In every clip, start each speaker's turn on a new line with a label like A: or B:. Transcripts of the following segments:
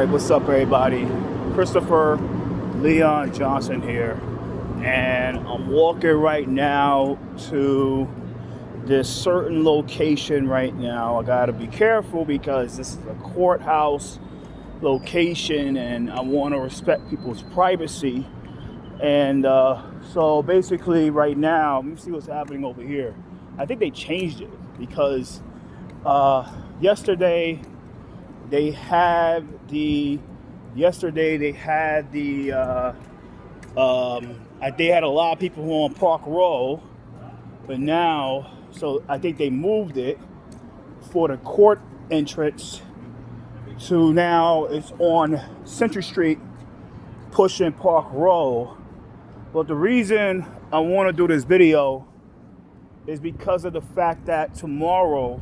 A: Alright, what's up everybody? Christopher Leon Johnson here, and I'm walking right now to this certain location right now. I gotta be careful because this is a courthouse location and I want to respect people's privacy. And so basically right now, let me see what's happening over here. I think they changed it because yesterday they had the they had a lot of people on Park Row, but now, so I think they moved it for the court entrance to now it's on Century Street pushing Park Row. But the reason I want to do this video is because of the fact that tomorrow,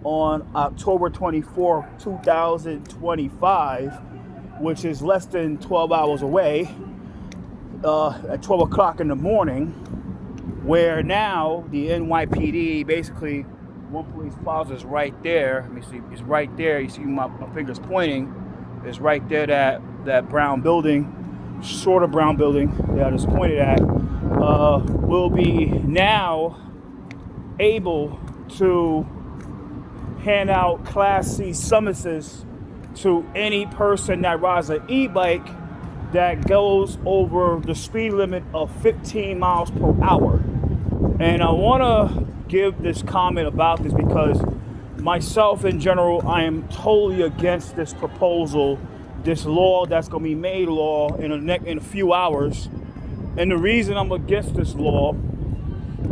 A: on October 24th, 2025, which is less than 12 hours away, at 12 o'clock in the morning, where now the NYPD, basically, one police plaza is right there. Let me see, it's right there. You see my fingers pointing. It's right there, that brown building, sort of brown building that I just pointed at, will be now able to hand out Class C summonses to any person that rides an e-bike that goes over the speed limit of 15 miles per hour. And I want to give this comment about this because myself in general, I am totally against this proposal, this law that's going to be made law in a few hours. And the reason I'm against this law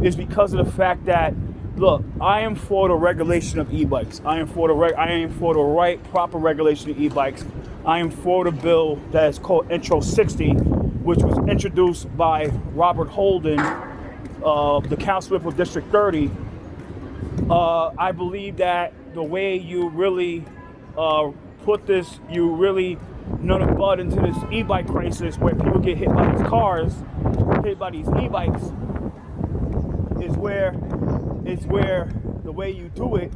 A: is because of the fact that, look, I am for the regulation of e-bikes. I am for the right, proper regulation of e-bikes. I am for the bill that is called Intro 60, which was introduced by Robert Holden, the councilman for District 30. I believe that the way you really put this, you really nut a bud into this e-bike crisis where people get hit by these cars, hit by these e-bikes, is where the way you do it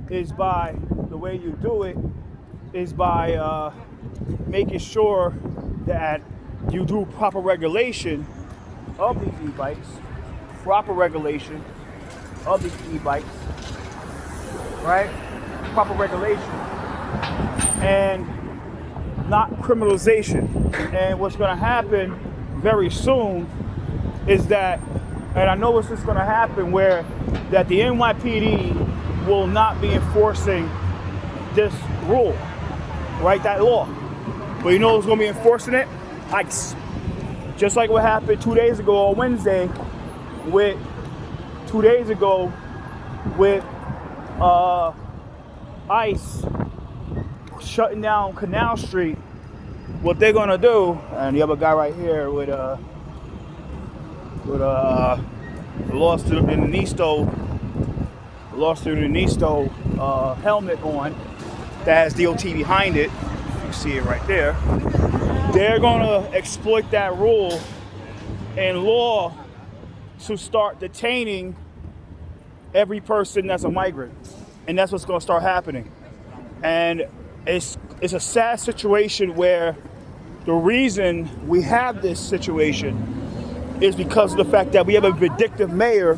A: is by making sure that you do proper regulation of these e-bikes, right? Proper regulation and not criminalization. And what's going to happen very soon is that, and I know what's just going to happen, where that the NYPD will not be enforcing this rule, right? That law. But you know who's going to be enforcing it? ICE. Just like what happened 2 days ago on Wednesday with ICE shutting down Canal Street. What they're going to do, and the other guy right here with a law student in the Nisto helmet on that has DOT behind it. You see it right there. They're gonna exploit that rule and law to start detaining every person that's a migrant, and that's what's gonna start happening. And it's a sad situation where the reason we have this situation is because of the fact that we have a vindictive mayor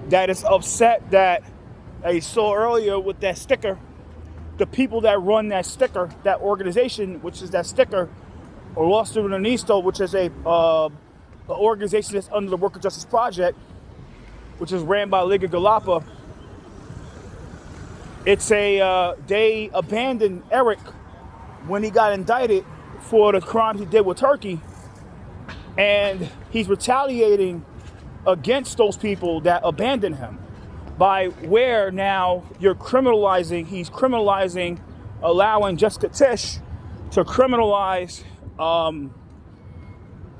A: that is upset that, as you saw earlier with that sticker, the people that run that sticker, that organization, which is that sticker, or Law Student Anisto, which is a organization that's under the Worker Justice Project, which is ran by Liga Galapa. They abandoned Eric when he got indicted for the crimes he did with Turkey, and he's retaliating against those people that abandoned him by where now he's criminalizing, allowing Jessica Tisch to criminalize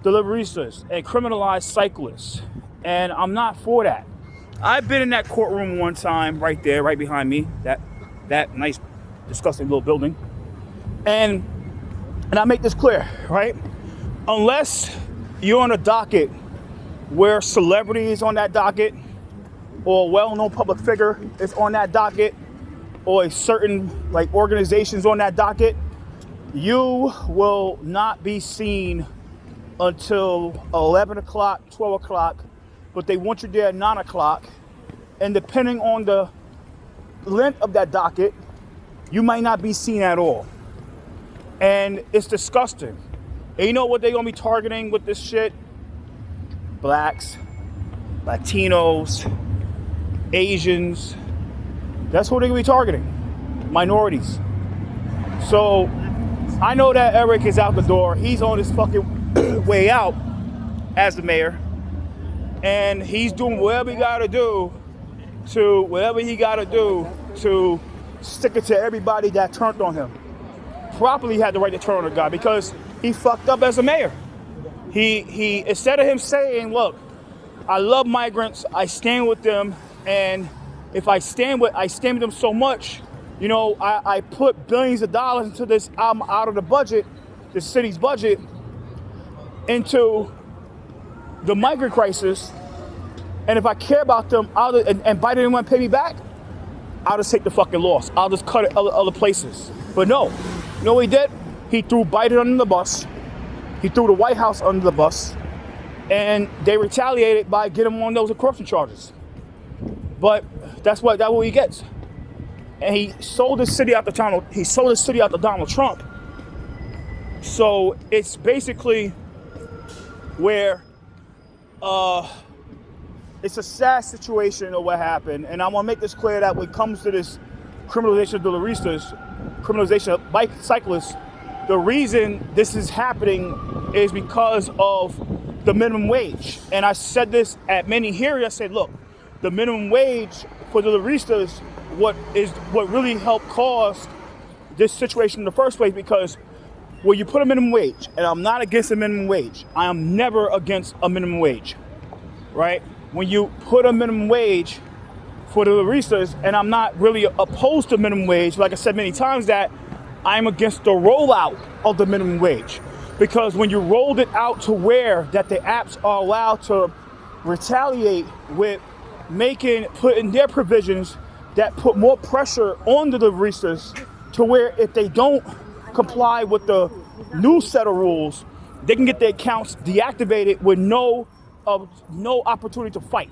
A: deliveristas and criminalize cyclists. And I'm not for that. I've been in that courtroom one time right there, right behind me, that nice, disgusting little building. And I make this clear, right? Unless you're on a docket where celebrity is on that docket, or a well-known public figure is on that docket, or a certain organizations on that docket, You will not be seen until 11 o'clock, 12 o'clock, but they want you there at 9 o'clock. And depending on the length of that docket, you might not be seen at all. And it's disgusting. And you know what they're going to be targeting with this shit? Blacks, Latinos, Asians. That's who they're going to be targeting. Minorities. So I know that Eric is out the door. He's on his fucking way out as the mayor. And he's doing whatever he got to do to stick it to everybody that turned on him. Properly had the right to turn on the guy because he fucked up as a mayor. He instead of him saying, look, I love migrants, I stand with them, and if I stand with them so much, you know, I put billions of dollars into this out of the budget, the city's budget, into the migrant crisis, and if I care about them, and Biden didn't want to pay me back, I'll just take the fucking loss. I'll just cut it other places. But no, you know what he did? He threw Biden under the bus. He threw the White House under the bus, and they retaliated by getting him on those corruption charges. But that's what he gets. And he sold the city out to Donald Trump. So it's basically where it's a sad situation of what happened. And I want to make this clear that when it comes to this criminalization of deliveristas, criminalization of bicyclists, the reason this is happening is because of the minimum wage. And I said this at many hearings. I said, look, the minimum wage for deliveristas what really helped cause this situation in the first place, because when you put a minimum wage, and I'm not against a minimum wage, I am never against a minimum wage, right? When you put a minimum wage for the deliveristas, and I'm not really opposed to minimum wage, like I said many times, that I'm against the rollout of the minimum wage. Because when you rolled it out to where that the apps are allowed to retaliate with putting their provisions that put more pressure on the deliveristas, to where if they don't comply with the new set of rules, they can get their accounts deactivated with no opportunity to fight.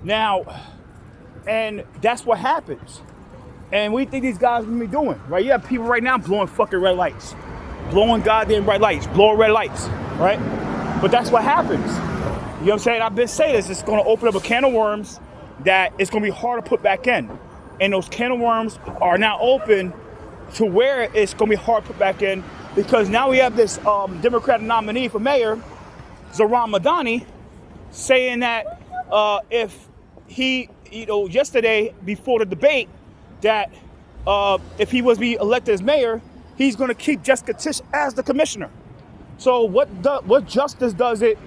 A: Now, and that's what happens. And we think these guys are gonna be doing, right? You have people right now blowing fucking red lights, blowing goddamn red lights, right? But that's what happens. You know what I'm saying? I've been saying this. It's gonna open up a can of worms that it's gonna be hard to put back in. And those can of worms are now open to where it's gonna be hard to put back in, because now we have this Democratic nominee for mayor, Zohran Mamdani, saying that if he, yesterday before the debate, that if he was to be elected as mayor, he's going to keep Jessica Tisch as the commissioner. So what justice does it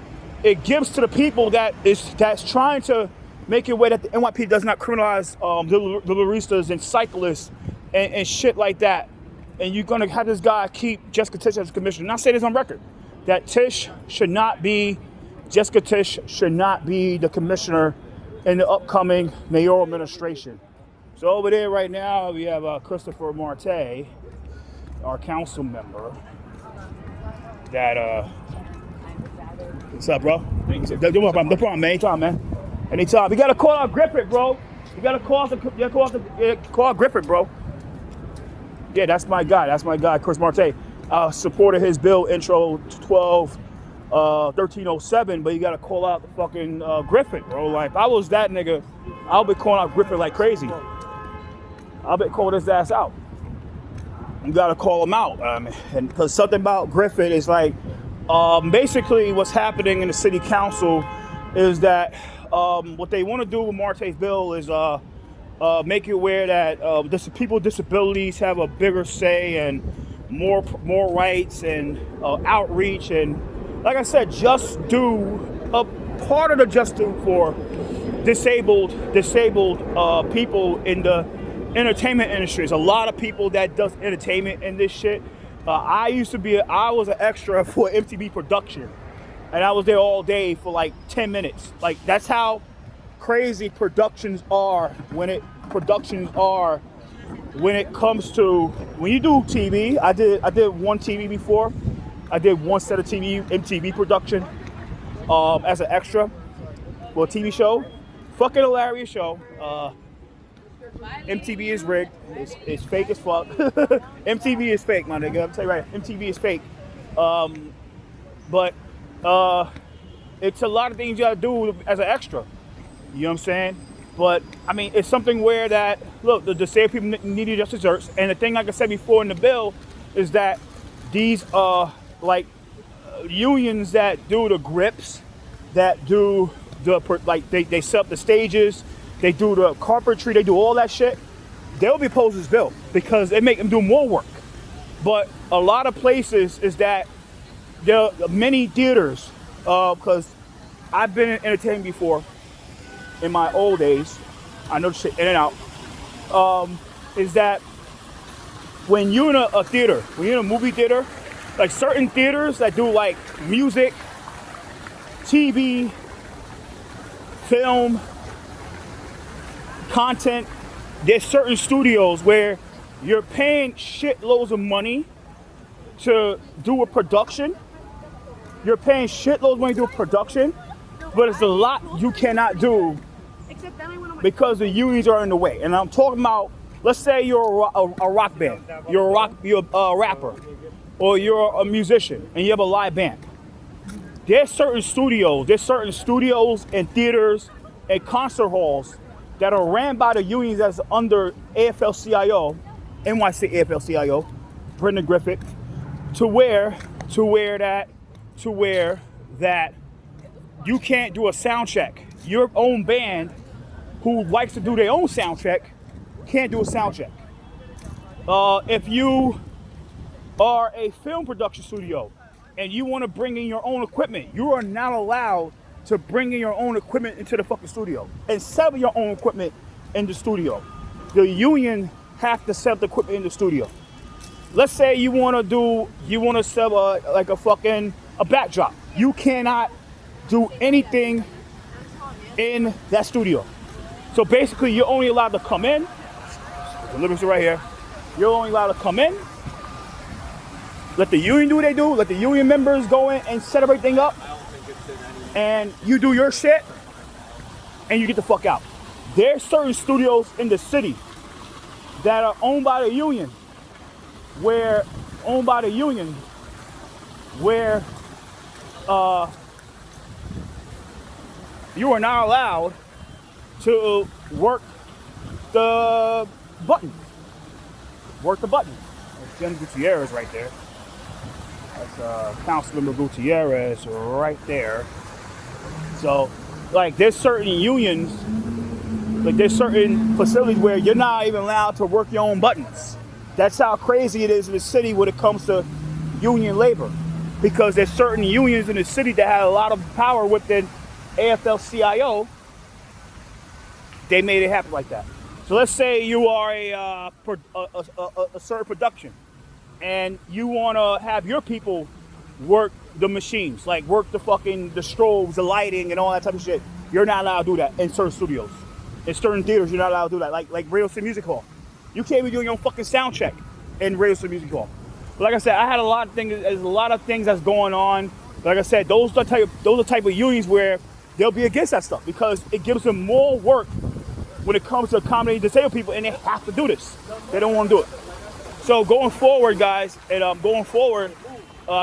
A: gives to the people that's trying to make it way that the NYPD does not criminalize the baristas and cyclists and shit like that. And you're going to have this guy keep Jessica Tisch as commissioner. And I say this on record, that Jessica Tisch should not be the commissioner in the upcoming mayoral administration. So over there right now, we have Christopher Marte, our council member, that, what's up, bro? No problem, man. Anytime, man. Anytime. We got to call out Griffith, bro. You got to call out Griffith, bro. Yeah, that's my guy, Chris Marte. Supported his bill, intro 1307, but you got to call out the fucking Griffith, bro. Like, if I was that nigga, I'll be calling out Griffith like crazy. I'll be calling his ass out. You got to call him out. And because something about Griffith is like, basically what's happening in the city council is that what they want to do with Marte's bill is make it where that people with disabilities have a bigger say and more rights and outreach, and like I said, just do a part of the just do for disabled people in the entertainment industry. There's a lot of people that does entertainment in this shit. I was an extra for MTV production, and I was there all day for like 10 minutes. Like, that's how crazy productions are when when it comes to when you do TV, I did one TV before. I did one set of TV MTV production as an extra for a TV show. Fucking hilarious show. MTV is rigged. It's fake as fuck. MTV is fake, my nigga. I'm telling you right. MTV is fake. But it's a lot of things you gotta do as an extra. You know what I'm saying? But I mean, it's something where that look, the disabled people need just desserts. And the thing, like I said before in the bill, is that these unions that do the grips, that do the they set up the stages, they do the carpentry, they do all that shit. They'll be opposed to this bill because they make them do more work. But a lot of places is that there are many theaters, because I've been in entertainment before in my old days. I know shit in and out. Is that when you're in a theater, when you're in a movie theater, like certain theaters that do like music, TV, film, content, there's certain studios where you're paying shitloads of money to do a production. You're paying shitloads of money to do a production, but it's a lot you cannot do because the unions are in the way. And I'm talking about, let's say you're a rock band, you're a rapper, or you're a musician, and you have a live band. There's certain studios and theaters and concert halls that are ran by the unions that's under AFL-CIO, NYC AFL-CIO, Brendan Griffith, to where that you can't do a sound check. Your own band, who likes to do their own sound check, can't do a sound check. If you are a film production studio and you want to bring in your own equipment, you are not allowed to bring in your own equipment into the fucking studio and sell your own equipment in the studio. The union have to sell the equipment in the studio. Let's say you want to sell a backdrop. You cannot do anything in that studio. So basically, you're only allowed to come in. The limits are right here. You're only allowed to come in. Let the union do what they do. Let the union members go in and set everything up. And you do your shit. And you get the fuck out. There's certain studios in the city that are owned by the union. Where you are not allowed to work the button. That's Jen Gutierrez right there. That's Councilmember Gutierrez right there. So, like, there's certain unions, like there's certain facilities where you're not even allowed to work your own buttons. That's how crazy it is in the city when it comes to union labor. Because there's certain unions in the city that have a lot of power within AFL-CIO. They made it happen like that. So let's say you are a certain production and you want to have your people work the machines, like work the strobes, the lighting, and all that type of shit. You're not allowed to do that in certain studios. In certain theaters, you're not allowed to do that. Like Radio City Music Hall. You can't be doing your own fucking sound check in Radio City Music Hall. But like I said, I had a lot of things. There's a lot of things that's going on. Like I said, those are the type of unions where they'll be against that stuff because it gives them more work when it comes to accommodating disabled people, and they have to do this. They don't want to do it. So going forward, guys, and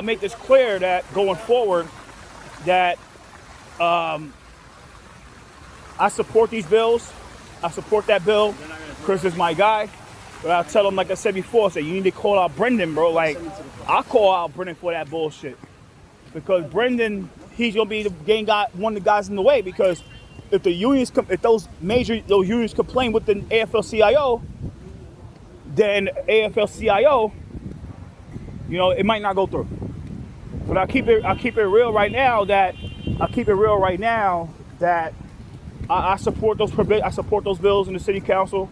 A: make this clear that going forward, that I support these bills. I support that bill. Chris is my guy. But I'll tell him, like I said before, say you need to call out Brendan, bro. Like, I'll call out Brendan for that bullshit. Because Brendan, he's gonna be one of the guys in the way. Because if those unions complain with the AFL-CIO, then AFL-CIO, it might not go through. But I'll keep it real right now that I support those bills in the city council.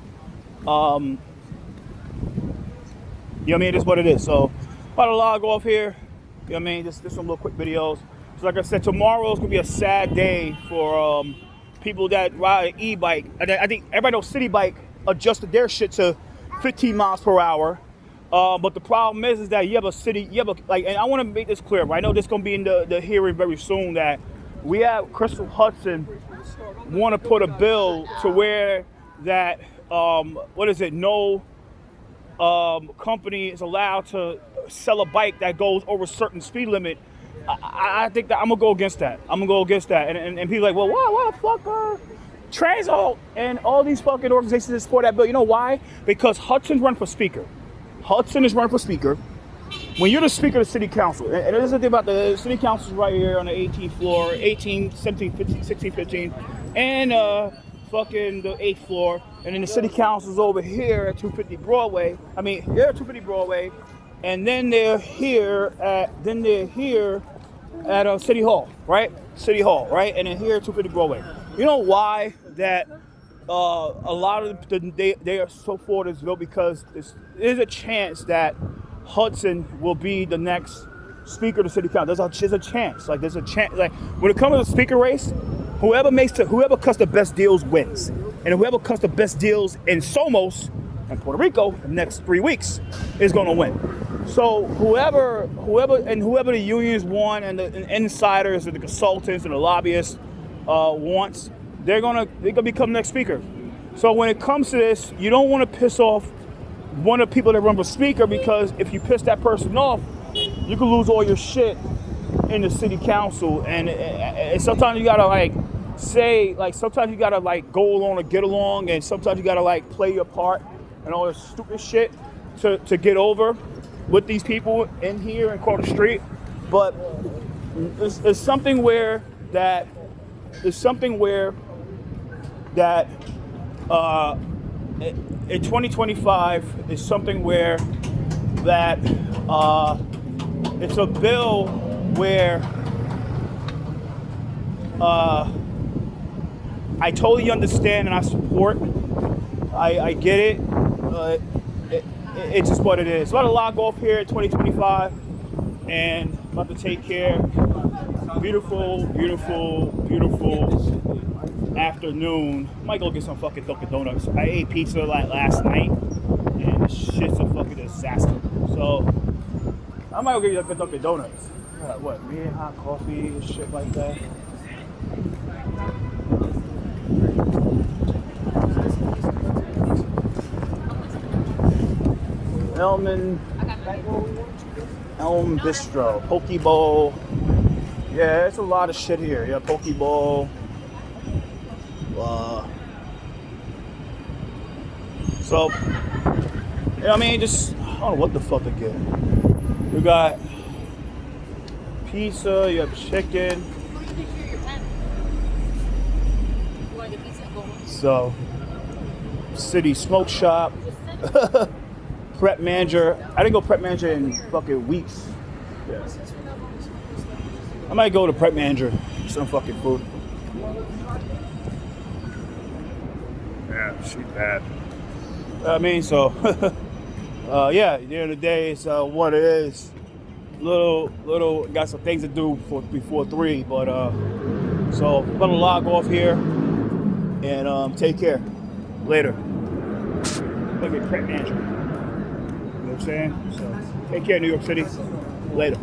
A: It is what it is. So, about to log off here. Just some little quick videos. So, like I said, tomorrow's gonna be a sad day for people that ride an e-bike. I think everybody knows City Bike adjusted their shit to 15 miles per hour. But the problem is that you have a city, you have a, like, and I want to make this clear, right? I know this is going to be in the hearing very soon, that we have Crystal Hudson want to put a bill to where that, no company is allowed to sell a bike that goes over a certain speed limit. I think that I'm going to go against that. And people are like, well, why the fuck Transit and all these fucking organizations that support that bill? You know why? Because Hudson's run for speaker. Hudson is running for speaker. When you're the speaker of the city council, and there's the thing about the city council right here on the 18th floor, 18, 17, 15, 16, 15, and fucking the 8th floor, and then the city council's over here at 250 Broadway. I mean, they're at 250 Broadway, and then they're here at City Hall, right? City Hall, right? And then here at 250 Broadway. You know why that a lot of they are so for this bill? Because there's a chance that Hudson will be the next speaker of the city council. There's a chance. Like, there's a chance. Like, when it comes to the speaker race, whoever cuts the best deals wins, and whoever cuts the best deals in Somos and Puerto Rico the next 3 weeks is going to win. So whoever the unions want, and the insiders and the consultants and the lobbyists wants, they're gonna become next speaker. So when it comes to this, you don't want to piss off one of the people that run for speaker, because if you piss that person off, you can lose all your shit in the city council. And sometimes you gotta sometimes you gotta go along or get along, and sometimes you gotta play your part and all this stupid shit to get over with these people in here in Carter Street. But it's something where that in 2025 is something where that it's a bill where I totally understand and I support. I get it. It's just what it is. So I'm about to log off here at 2025 and about to take care. Beautiful, beautiful, beautiful afternoon. Might go get some fucking Dunkin' Donuts. I ate pizza last night, and this shit's a fucking disaster. So I might go get Dunkin' Donuts. What, medium hot coffee and shit like that. Elm Bistro, Poke Bowl. Yeah, it's a lot of shit here. Yeah, Poke Bowl. So, you know what I mean? Just, I don't know what the fuck to get. You got pizza, you have chicken. So, City Smoke Shop. Prep Manager. I didn't go Prep Manager in fucking weeks. Yeah. I might go to Prep Manager for some fucking food. Yeah, she's bad. I mean, so, yeah, at the end of the day, it's what it is. Little, got some things to do before 3, but, so, I'm gonna log off here and take care. Later. Look at Prep Manager. You know what I'm saying? So, take care, New York City. Later.